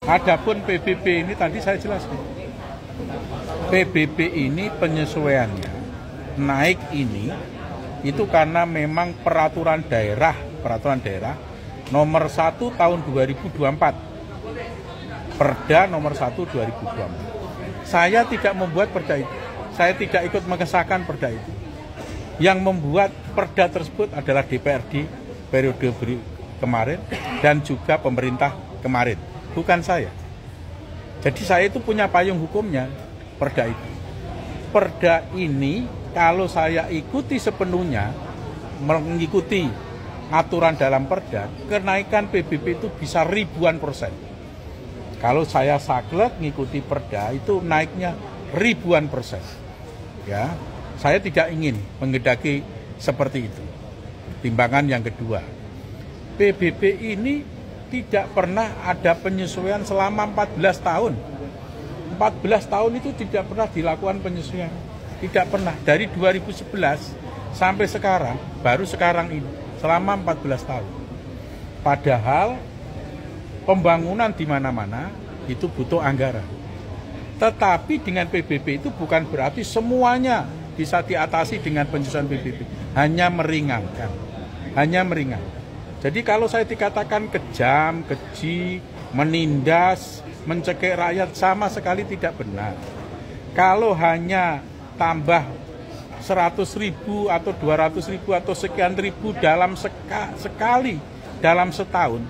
Adapun PBB ini tadi saya jelaskan. PBB ini penyesuaiannya naik ini itu karena memang peraturan daerah nomor 1 tahun 2024. Perda nomor 1 2024. Saya tidak membuat perda itu. Saya tidak ikut mengesahkan perda itu. Yang membuat perda tersebut adalah DPRD periode kemarin dan juga pemerintah kemarin, bukan saya. Jadi saya itu punya payung hukumnya, perda itu. Perda ini kalau saya ikuti sepenuhnya, mengikuti aturan dalam perda, kenaikan PBB itu bisa ribuan %. Kalau saya saklek ngikuti perda itu naiknya ribuan %. Ya, saya tidak ingin menghendaki seperti itu. Timbangan yang kedua, PBB ini tidak pernah ada penyesuaian selama 14 tahun. 14 tahun itu tidak pernah dilakukan penyesuaian. Tidak pernah. Dari 2011 sampai sekarang, baru sekarang ini, selama 14 tahun. Padahal pembangunan di mana-mana itu butuh anggaran. Tetapi dengan PBB itu bukan berarti semuanya bisa diatasi dengan penyesuaian PBB. Hanya meringankan. Jadi kalau saya dikatakan kejam, keji, menindas, mencekik rakyat, sama sekali tidak benar. Kalau hanya tambah 100.000 atau 200.000 atau sekian ribu dalam sekali dalam setahun,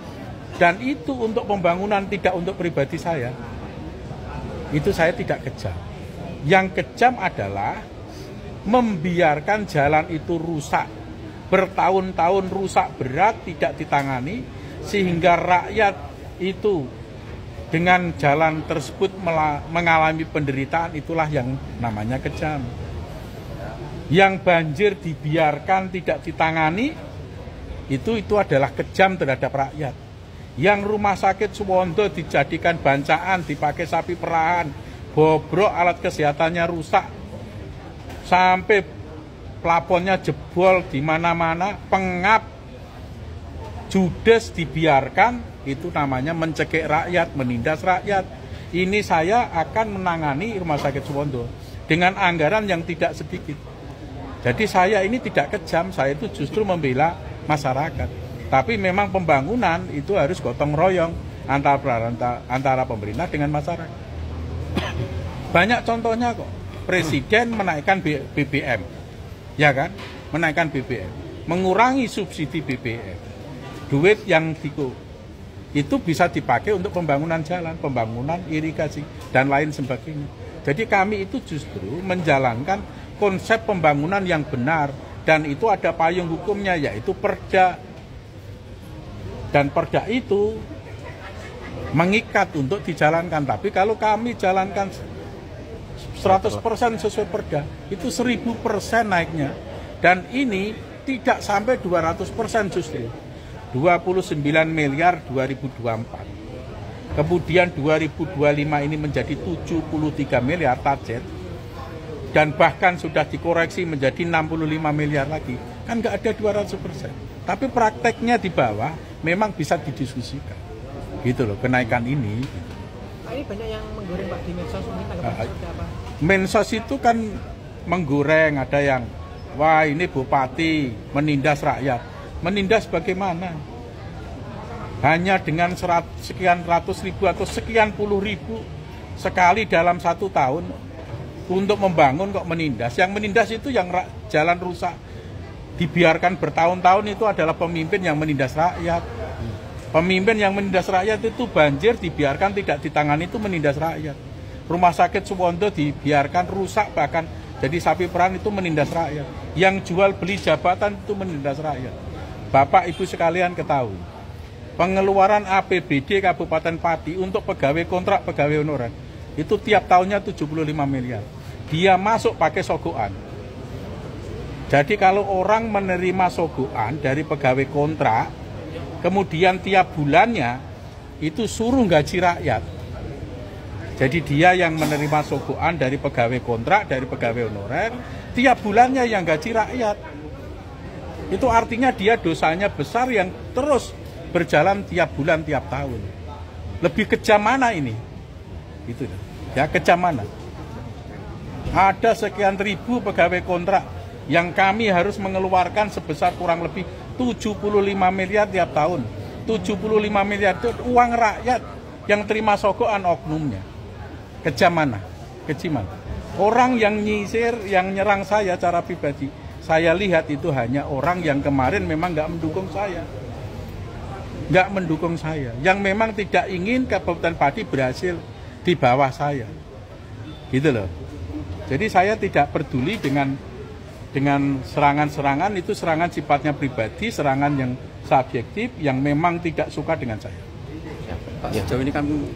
dan itu untuk pembangunan, tidak untuk pribadi saya, itu saya tidak kejam. Yang kejam adalah membiarkan jalan itu rusak, bertahun-tahun rusak berat, tidak ditangani, sehingga rakyat itu dengan jalan tersebut mengalami penderitaan. Itulah yang namanya kejam. Yang banjir dibiarkan, tidak ditangani, itu adalah kejam terhadap rakyat. Yang rumah sakit Suwondo dijadikan bancaan, dipakai sapi perahan, bobrok, alat kesehatannya rusak, sampai plafonnya jebol di mana-mana, pengap, judes dibiarkan, itu namanya mencekik rakyat, menindas rakyat. Ini saya akan menangani rumah sakit Suwondo dengan anggaran yang tidak sedikit. Jadi saya ini tidak kejam, saya itu justru membela masyarakat. Tapi memang pembangunan itu harus gotong royong antara pemerintah dengan masyarakat. Banyak contohnya kok. Presiden menaikkan BBM. Ya kan? Menaikkan BBM. Mengurangi subsidi BBM. Duit yang itu bisa dipakai untuk pembangunan jalan, pembangunan irigasi, dan lain sebagainya. Jadi kami itu justru menjalankan konsep pembangunan yang benar. Dan itu ada payung hukumnya, yaitu perda. Dan perda itu mengikat untuk dijalankan. Tapi kalau kami jalankan 100% sesuai perda, itu 1000% naiknya. Dan ini tidak sampai 200% justru. 29 miliar 2024. Kemudian 2025 ini menjadi 73 miliar target. Dan bahkan sudah dikoreksi menjadi 65 miliar lagi. Kan nggak ada 200%. Tapi prakteknya di bawah memang bisa didiskusikan. Gitu loh, kenaikan ini. Ini banyak yang menggoreng Pak di medsos, mungkin tanggapan seperti apa? Mensos itu kan menggoreng, ada yang wah ini bupati menindas rakyat. Menindas bagaimana? Hanya dengan sekian ratus ribu atau sekian puluh ribu sekali dalam 1 tahun untuk membangun kok menindas. Yang menindas itu yang jalan rusak dibiarkan bertahun-tahun, itu adalah pemimpin yang menindas rakyat. Pemimpin yang menindas rakyat itu banjir dibiarkan tidak ditangani, itu menindas rakyat. Rumah sakit Suwondo dibiarkan rusak, bahkan jadi sapi perah, itu menindas rakyat. Yang jual beli jabatan itu menindas rakyat. Bapak Ibu sekalian ketahui, pengeluaran APBD Kabupaten Pati untuk pegawai kontrak, pegawai honorer, itu tiap tahunnya 75 miliar. Dia masuk pakai sogokan. Jadi kalau orang menerima sogokan dari pegawai kontrak, kemudian tiap bulannya itu suruh gaji rakyat. Jadi dia yang menerima sogokan dari pegawai kontrak, dari pegawai honorer, tiap bulannya yang gaji rakyat. Itu artinya dia dosanya besar yang terus berjalan tiap bulan, tiap tahun. Lebih kejam mana ini? Gitu ya, kejam mana? Ada sekian ribu pegawai kontrak yang kami harus mengeluarkan sebesar kurang lebih 75 miliar tiap tahun. 75 miliar itu uang rakyat yang terima sogokan oknumnya. Kejam mana? Kejiman. Orang yang nyisir, yang nyerang saya secara pribadi, saya lihat itu hanya orang yang kemarin memang nggak mendukung saya. Nggak mendukung saya. Yang memang tidak ingin Kabupaten Pati berhasil di bawah saya. Gitu loh. Jadi saya tidak peduli dengan serangan-serangan, itu serangan sifatnya pribadi, serangan yang subjektif, yang memang tidak suka dengan saya. Pak, sejauh ini kami